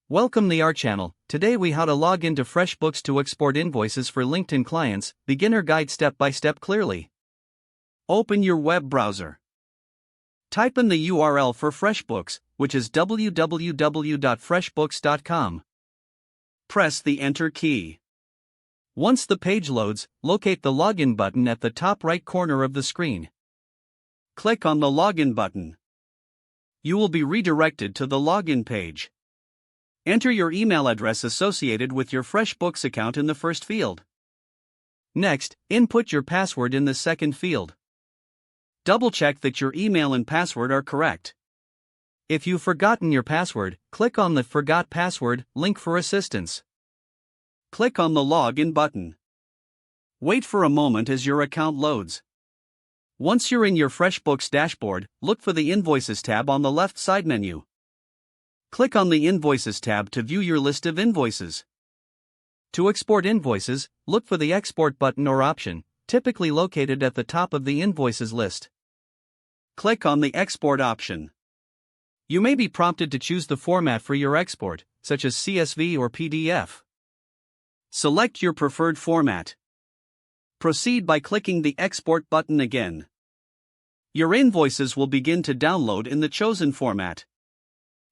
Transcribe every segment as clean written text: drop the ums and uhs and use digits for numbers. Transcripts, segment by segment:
Welcome to our channel. Today we how to log into FreshBooks to export invoices for LinkedIn clients, beginner guide step by step clearly. Open your web browser. Type in the URL for FreshBooks, which is www.freshbooks.com. Press the enter key. Once the page loads, locate the login button at the top right corner of the screen. Click on the login button. You will be redirected to the login page. Enter your email address associated with your FreshBooks account in the first field. Next, input your password in the second field. Double-check that your email and password are correct. If you've forgotten your password, click on the Forgot Password link for assistance. Click on the Login button. Wait for a moment as your account loads. Once you're in your FreshBooks dashboard, look for the Invoices tab on the left side menu. Click on the Invoices tab to view your list of invoices. To export invoices, look for the Export button or option, typically located at the top of the invoices list. Click on the Export option. You may be prompted to choose the format for your export, such as CSV or PDF. Select your preferred format. Proceed by clicking the Export button again. Your invoices will begin to download in the chosen format.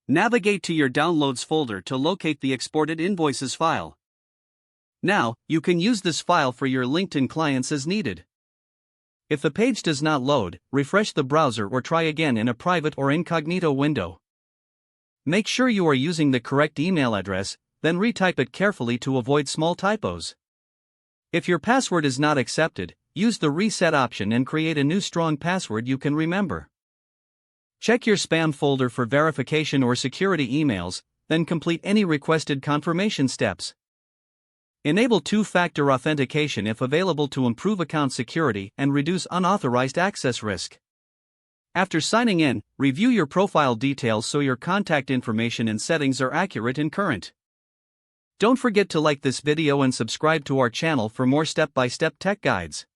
Navigate to your Downloads folder to locate the exported invoices file. Now, you can use this file for your LinkedIn clients as needed. If the page does not load, refresh the browser or try again in a private or incognito window. Make sure you are using the correct email address, then retype it carefully to avoid small typos. If your password is not accepted, use the Reset option and create a new strong password you can remember. Check your spam folder for verification or security emails, then complete any requested confirmation steps. Enable two-factor authentication if available to improve account security and reduce unauthorized access risk. After signing in, review your profile details so your contact information and settings are accurate and current. Don't forget to like this video and subscribe to our channel for more step-by-step tech guides.